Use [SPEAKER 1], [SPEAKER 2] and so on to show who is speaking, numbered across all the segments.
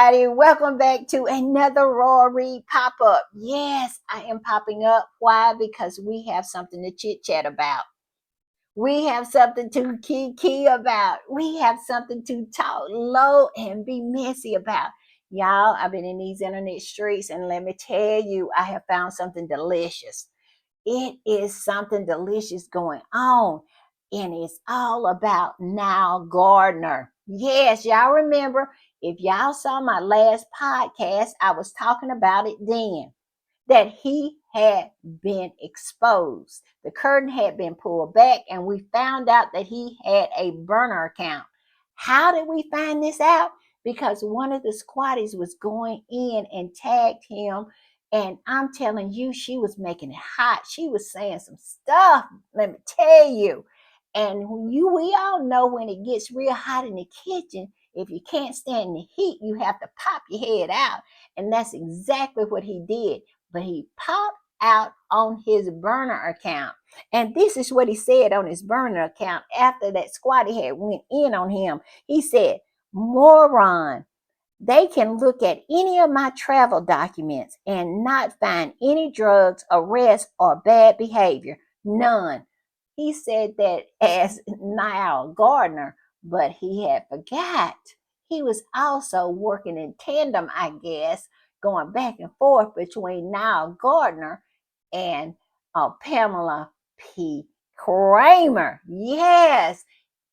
[SPEAKER 1] everybody. Welcome back to another Raw Read pop up. Yes, I am popping up. Why? Because we have something to chit chat about. We have something to key about. We have something to talk low and be messy about. Y'all, I've been in these internet streets, and let me tell you, I have found something delicious. It is something delicious going on. And it's all about Nile Gardner. Yes, y'all remember, if y'all saw my last podcast, I was talking about it then, that he had been exposed. The curtain had been pulled back, and we found out that he had a burner account. How did we find this out? Because one of the squatties was going in and tagged him. And I'm telling you, she was making it hot. She was saying some stuff, let me tell you. And we all know when it gets real hot in the kitchen, if you can't stand the heat, you have to pop your head out. And that's exactly what he did. But he popped out on his burner account. And this is what he said on his burner account after that squatty had went in on him. He said, "Moron, they can look at any of my travel documents and not find any drugs, arrests, or bad behavior. None." He said that as Nile Gardner, but he had forgot. He was also working in tandem, I guess, going back and forth between Nile Gardner and Pamela P. Kramer. Yes,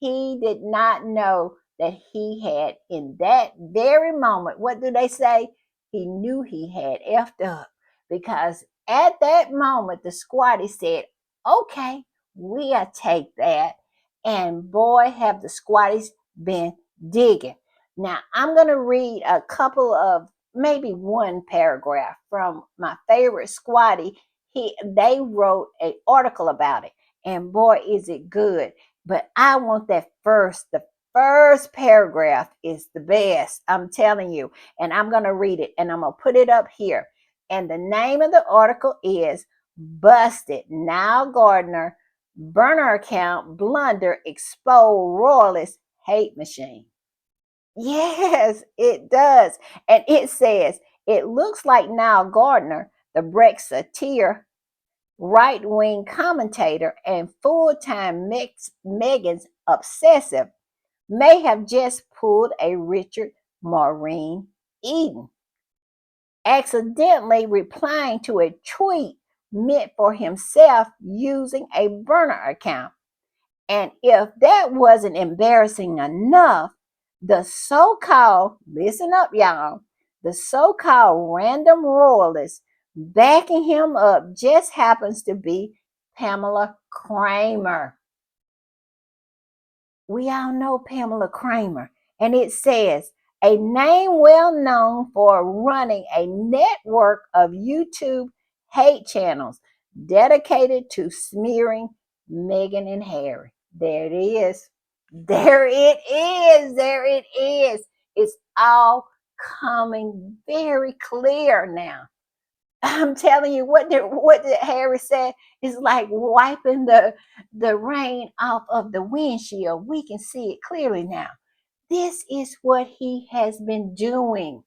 [SPEAKER 1] he did not know that he had, in that very moment, what do they say? He knew he had effed up, because at that moment, the squatty said, "Okay, we'll take that." And boy, have the squatties been digging. Now, I'm going to read a couple of, maybe one paragraph from my favorite squatty. They wrote an article about it, and boy, is it good. But I want the first paragraph is the best. I'm telling you. And I'm going to read it, and I'm going to put it up here. And the name of the article is "Busted Nile Gardner Burner Account Blunder Expose Royalist Hate Machine." Yes, it does. And it says, "It looks like Nile Gardner, the Brexiteer right-wing commentator and full-time Meghan's obsessive, may have just pulled a Richard Maureen Eden, accidentally replying to a tweet meant for himself using a burner account. And if that wasn't embarrassing enough, the so-called, listen up, y'all, the so-called random royalist backing him up just happens to be Pamela Kramer." We all know Pamela Kramer. And it says, "A name well known for running a network of YouTube hate channels dedicated to smearing Meghan and Harry." There it is. There it is. There it is. It's all coming very clear now. I'm telling you, what did Harry say? It's like wiping the rain off of the windshield. We can see it clearly now. This is what he has been doing.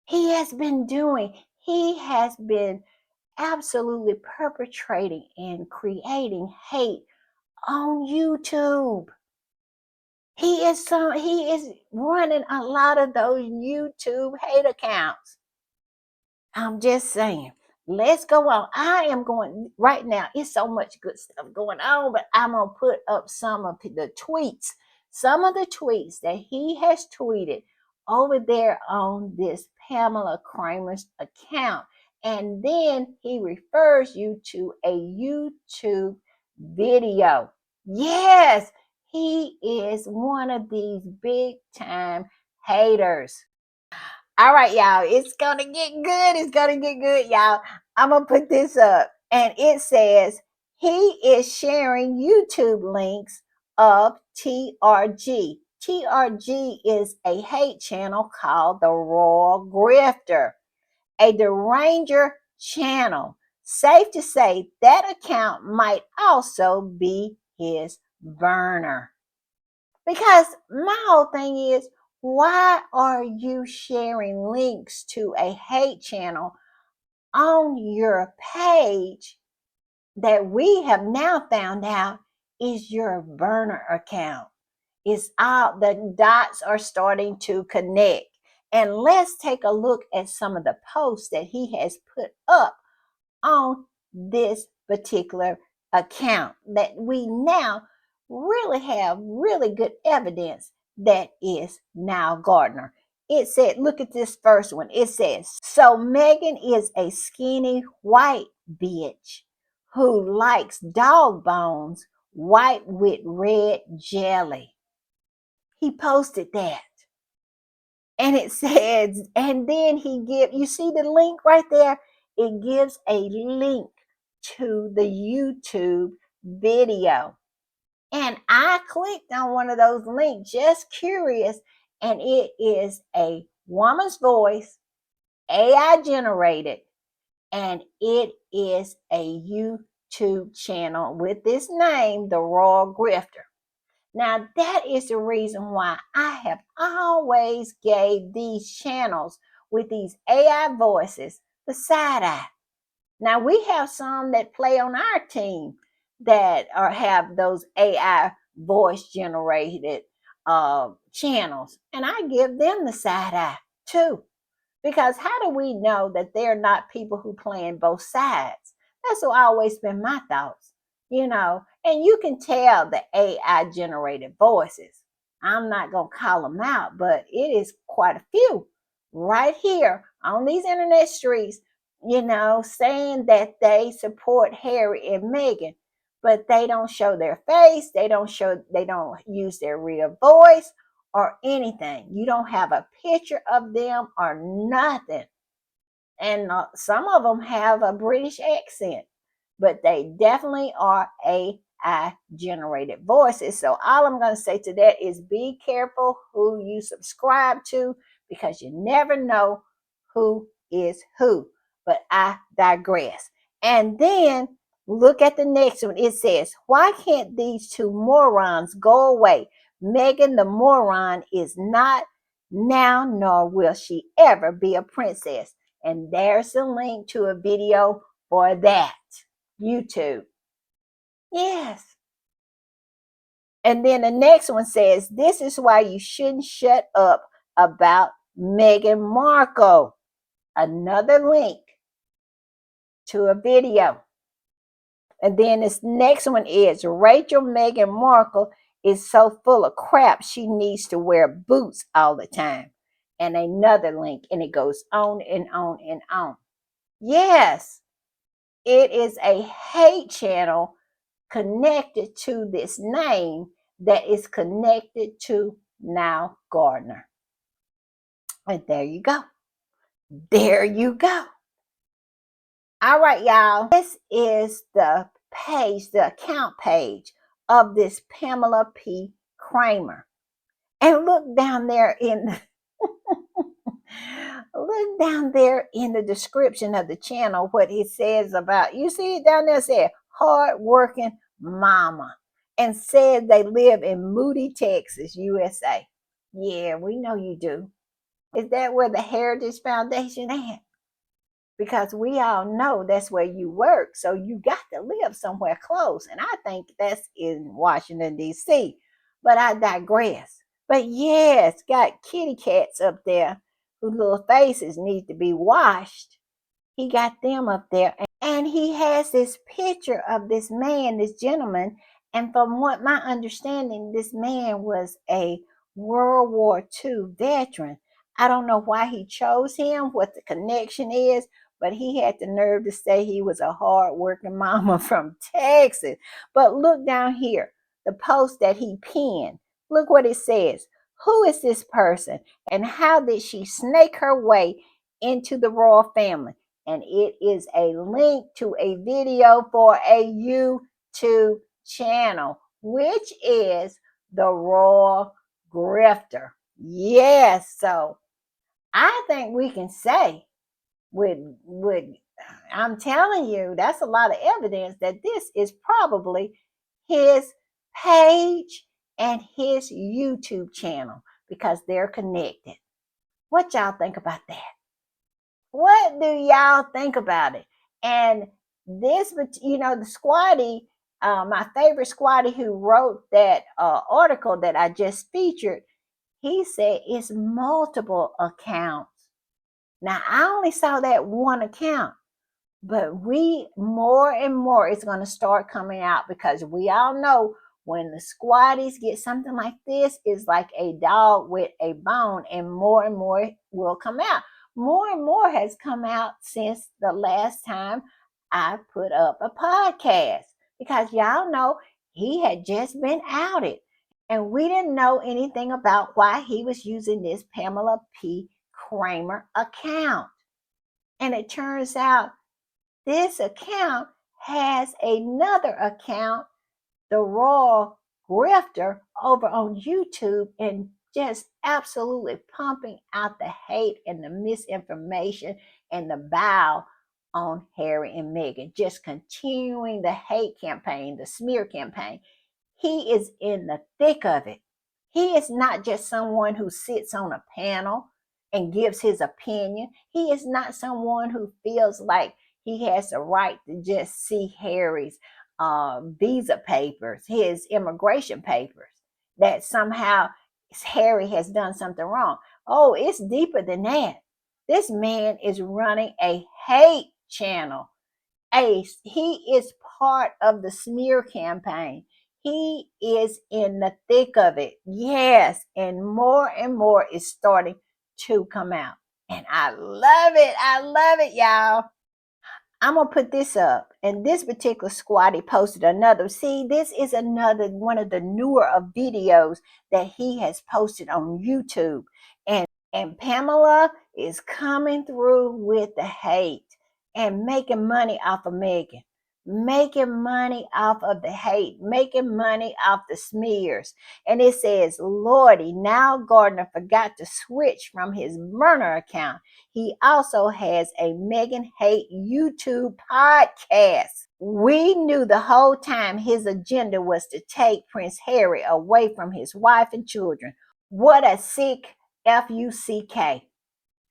[SPEAKER 1] He has been doing. He has been absolutely perpetrating and creating hate on YouTube. He is running a lot of those YouTube hate accounts. I'm just saying. Let's go on. I am going right now. It's so much good stuff going on, but I'm going to put up some of the tweets, some of the tweets that he has tweeted over there on this Pamela Kramer's account. And then he refers you to a YouTube video. Yes, he is one of these big time haters. All right, y'all. It's gonna get good. It's gonna get good, y'all. I'm gonna put this up, and it says he is sharing YouTube links of TRG. TRG is a hate channel called the Royal Grifter, a deranger channel. Safe to say that account might also be his burner. Because my whole thing is, Why are you sharing links to a hate channel on your page that we have now found out is your burner account? It's all the dots are starting to connect. And let's take a look at some of the posts that he has put up on this particular account that we now really have really good evidence that is now Gardner. It said, look at this first one. It says, so Megan is a skinny white bitch who likes dog bones white with red jelly. He posted that. And it says, and then you see the link right there? It gives a link to the YouTube video. And I clicked on one of those links, just curious, and it is a woman's voice, AI generated, and it is a YouTube channel with this name, The Raw Grifter. Now, that is the reason why I have always gave these channels with these AI voices the side eye. Now, we have some that play on our team that have those AI voice generated channels, and I give them the side eye too. Because how do we know that they're not people who playing both sides? That's always been my thoughts, and you can tell the AI generated voices. I'm not going to call them out, but it is quite a few right here on these internet streets, saying that they support Harry and Meghan, but they don't show their face. They don't use their real voice or anything. You don't have a picture of them or nothing. And some of them have a British accent, but they definitely are AI generated voices. So all I'm going to say to that is be careful who you subscribe to, because you never know who is who. But I digress. And then look at the next one. It says, why can't these two morons go away? Meghan the moron is not now, nor will she ever be a princess. And there's a link to a video for that. YouTube. Yes. And then the next one says, this is why you shouldn't shut up about Meghan Markle. Another link to a video. And then this next one is Rachel Meghan Markle is so full of crap she needs to wear boots all the time. And another link, and it goes on and on and on. Yes, it is a hate channel connected to this name that is connected to now Gardner. And there you go. There you go. All right, y'all. This is the page, the account page of this Pamela P. Kramer. And look down there look down there in the description of the channel what it says about, you see it down there, said hard-working mama, and said they live in Moody, Texas, USA. Yeah, we know you do. Is that where the Heritage Foundation at? Because we all know that's where you work, so you got to live somewhere close, and I think that's in Washington, D.C., but I digress. But yes, got kitty cats up there whose little faces need to be washed. He got them up there, and he has this picture of this man, this gentleman, and from what my understanding, this man was a World War II veteran. I don't know why he chose him, what the connection is, but he had the nerve to say he was a hard-working mama from Texas. But look down here, the post that he pinned. Look what it says. Who is this person, and how did she snake her way into the royal family? And it is a link to a video for a YouTube channel, which is the Royal Grifter. Yes, so I think we can say with I'm telling you, that's a lot of evidence that this is probably his page and his YouTube channel, because they're connected. What y'all think about that? What do y'all think about it? And this, the squatty, my favorite squatty who wrote that article that I just featured, he said it's multiple accounts. Now, I only saw that one account, but we more and more is going to start coming out because we all know when the squatties get something like this, it's like a dog with a bone, and more will come out. More and more has come out since the last time I put up a podcast because y'all know he had just been outed and we didn't know anything about why he was using this Pamela P. Kramer account. And it turns out this account has another account, the Raw Grifter, over on YouTube, and just absolutely pumping out the hate and the misinformation and the bile on Harry and Meghan, just continuing the hate campaign, the smear campaign. He is in the thick of it. He is not just someone who sits on a panel and gives his opinion. He is not someone who feels like he has the right to just see Harry's visa papers, his immigration papers, that somehow Harry has done something wrong. Oh, it's deeper than that. This man is running a hate channel. He is part of the smear campaign. He is in the thick of it. Yes, and more is starting to come out. And I love it. I love it, y'all. I'm gonna put this up, and this particular squatty posted another. See, this is another one of the newer of videos that he has posted on YouTube, and Pamela is coming through with the hate and making money off of Meghan, making money off of the hate, making money off the smears. And it says, Lordy, now Gardner forgot to switch from his burner account. He also has a Meghan Hate YouTube podcast. We knew the whole time his agenda was to take Prince Harry away from his wife and children. What a sick Fuck.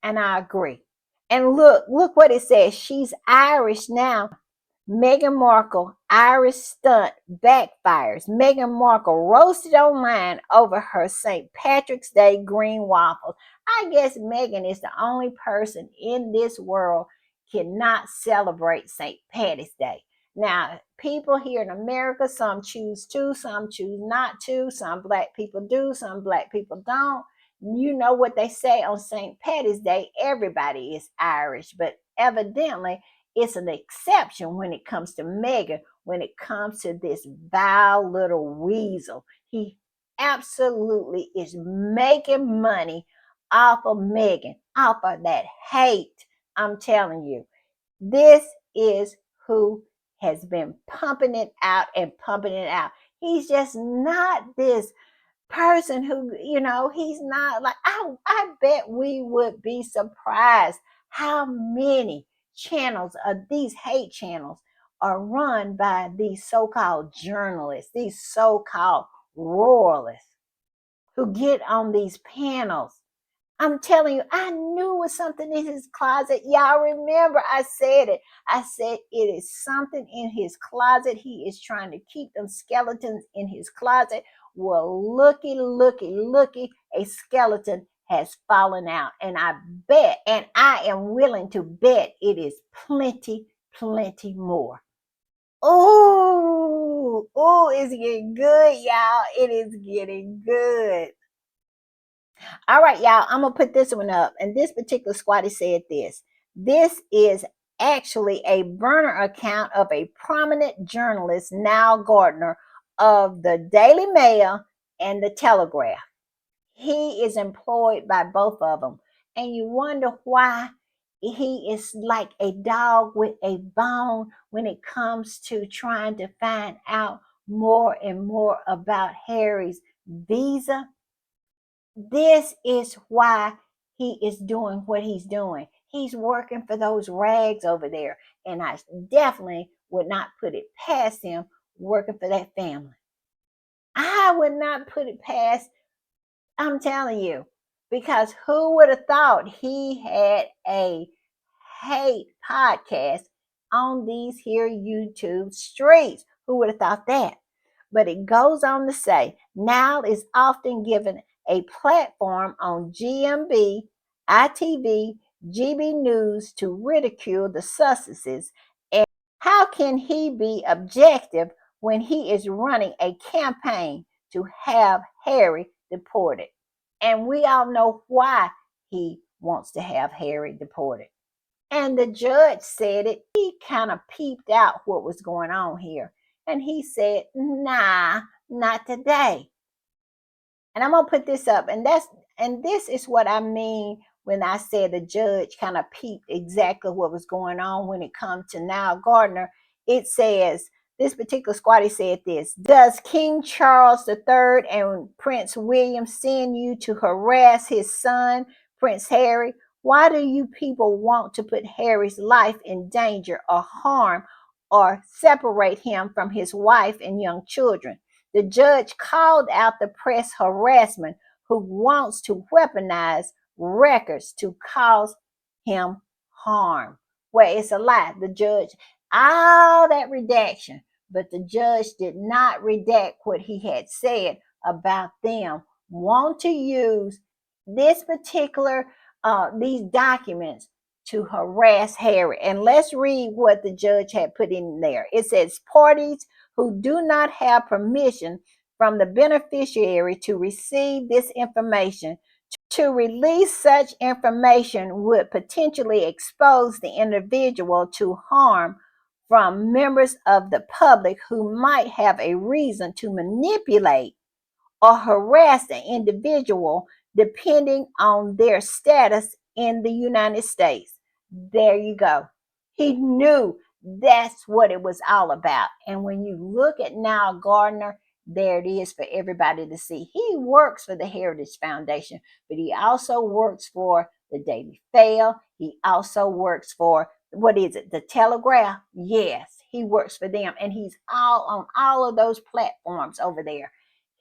[SPEAKER 1] And I agree. And look what it says. She's Irish now. Meghan Markle, Irish stunt backfires. Meghan Markle roasted online over her St. Patrick's Day green waffles. I guess Meghan is the only person in this world cannot celebrate St. Patty's Day. Now, people here in America, some choose to, some choose not to, some black people do, some black people don't. You know what they say on St. Patty's Day, everybody is Irish, but evidently it's an exception when it comes to Meghan, when it comes to this vile little weasel. He absolutely is making money off of Meghan, off of that hate. I'm telling you, this is who has been pumping it out and pumping it out. He's just not this person who, he's not like, I bet we would be surprised how many channels of these hate channels are run by these so-called journalists, these so-called royalists who get on these panels. I'm telling you, I knew it was something in his closet. Y'all remember I said it. I said it is something in his closet. He is trying to keep them skeletons in his closet. Well, looky, a skeleton has fallen out. And I bet, and I am willing to bet it is plenty more. Oh, it's getting good, y'all. It is getting good. All right, y'all, I'm going to put this one up. And this particular squatty said this. This is actually a burner account of a prominent journalist, Nile Gardner, of the Daily Mail and the Telegraph. He is employed by both of them. And you wonder why he is like a dog with a bone when it comes to trying to find out more and more about Harry's visa. This is why he is doing what he's doing. He's working for those rags over there. And I definitely would not put it past him working for that family. I would not put it past I'm telling you, because who would have thought he had a hate podcast on these here YouTube streets? Who would have thought that? But it goes on to say, now is often given a platform on GMB, ITV, GB News to ridicule the Sussexes. And how can he be objective when he is running a campaign to have Harry deported? And we all know why he wants to have Harry deported. And the judge said it. He kind of peeped out what was going on here. And he said, nah, not today. And I'm gonna put this up. And this is what I mean when I said the judge kind of peeped exactly what was going on when it comes to Nile Gardner. It says this particular squatty said this: does King Charles III and Prince William send you to harass his son, Prince Harry? Why do you people want to put Harry's life in danger or harm or separate him from his wife and young children? The judge called out the press harassment who wants to weaponize records to cause him harm. Well, it's a lie. The judge, all that redaction, but the judge did not redact what he had said about them want to use this particular these documents to harass Harry. And let's read what the judge had put in there. It says parties who do not have permission from the beneficiary to receive this information. To release such information would potentially expose the individual to harm from members of the public who might have a reason to manipulate or harass the individual depending on their status in the United States. There you go. He knew that's what it was all about. And when you look at Nile Gardner, there it is for everybody to see. He works for the Heritage Foundation, but he also works for the Daily Fail. He also works for, what is it, the Telegraph? Yes, he works for them. And he's all on all of those platforms over there.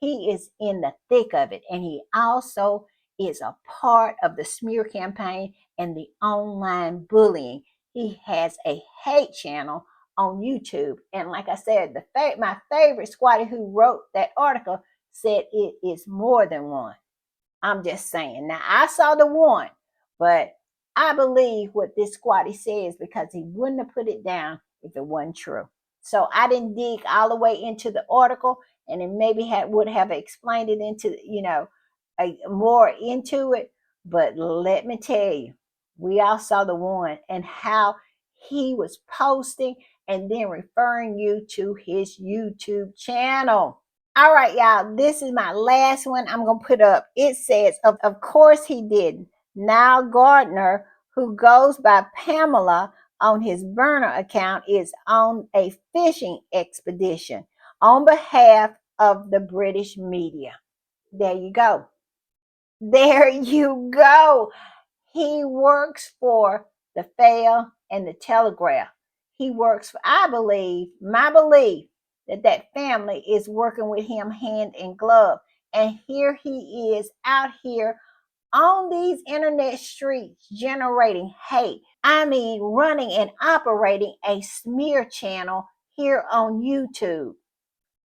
[SPEAKER 1] He is in the thick of it. And he also is a part of the smear campaign and the online bullying. He has a hate channel on YouTube. And like I said, my favorite squatter who wrote that article said it is more than one. I'm just saying. Now, I saw the one, but I believe what this squatty says because he wouldn't have put it down if it wasn't true. So I didn't dig all the way into the article, and it maybe would have explained it into, more into it. But let me tell you, we all saw the one and how he was posting and then referring you to his YouTube channel. All right, y'all. This is my last one I'm going to put up. It says, of course he didn't. Nile Gardner, who goes by Pamela on his burner account, is on a fishing expedition on behalf of the British media. There you go. There you go. He works for the Fail and the Telegraph. He works for, I believe, my belief, that family is working with him hand in glove. And here he is out here on these internet streets generating hate. I mean, running and operating a smear channel here on YouTube.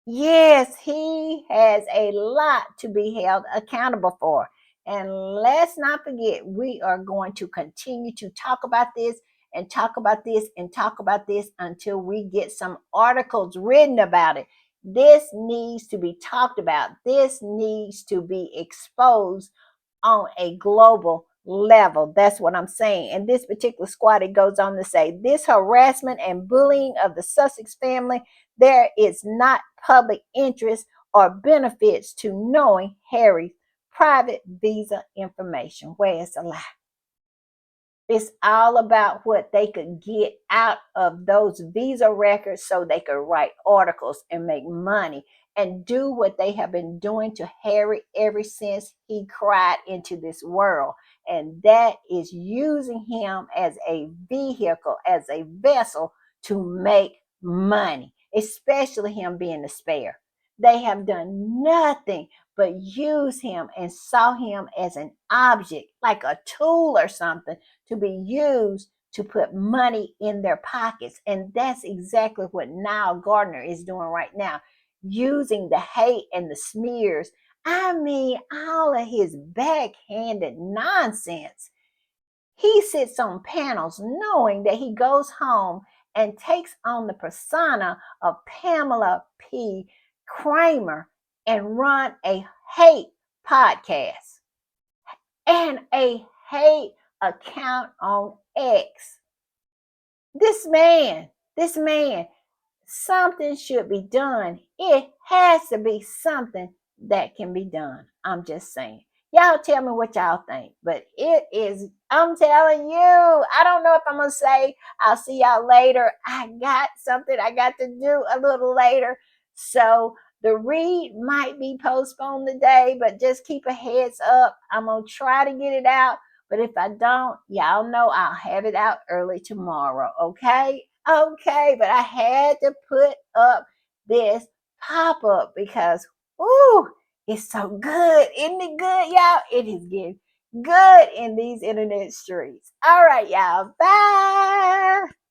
[SPEAKER 1] Yes, he has a lot to be held accountable for. And let's not forget, we are going to continue to talk about this and talk about this and talk about this until we get some articles written about it. This needs to be talked about. This needs to be exposed on a global level. That's what I'm saying. And this particular squad, it goes on to say, this harassment and bullying of the Sussex family, there is not public interest or benefits to knowing Harry's private visa information. Where it's a lie. It's all about what they could get out of those visa records so they could write articles and make money and do what they have been doing to Harry ever since he cried into this world. And that is using him as a vehicle, as a vessel to make money, especially him being the spare. They have done nothing but use him and saw him as an object, like a tool or something to be used to put money in their pockets. And that's exactly what Nile Gardner is doing right now, using the hate and the smears. I mean, all of his backhanded nonsense. He sits on panels knowing that he goes home and takes on the persona of Pamela P. Kramer and run a hate podcast and a hate account on X. This man, something should be done. It has to be something that can be done. I'm just saying. Y'all tell me what y'all think. But it is, I'm telling you, I don't know if I'm going to say I'll see y'all later. I got something I got to do a little later. So the read might be postponed today, but just keep a heads up. I'm going to try to get it out. But if I don't, y'all know I'll have it out early tomorrow. Okay? Okay, but I had to put up this pop up because, ooh, it's so good. Isn't it good, y'all? It is getting good in these internet streets. All right, y'all. Bye.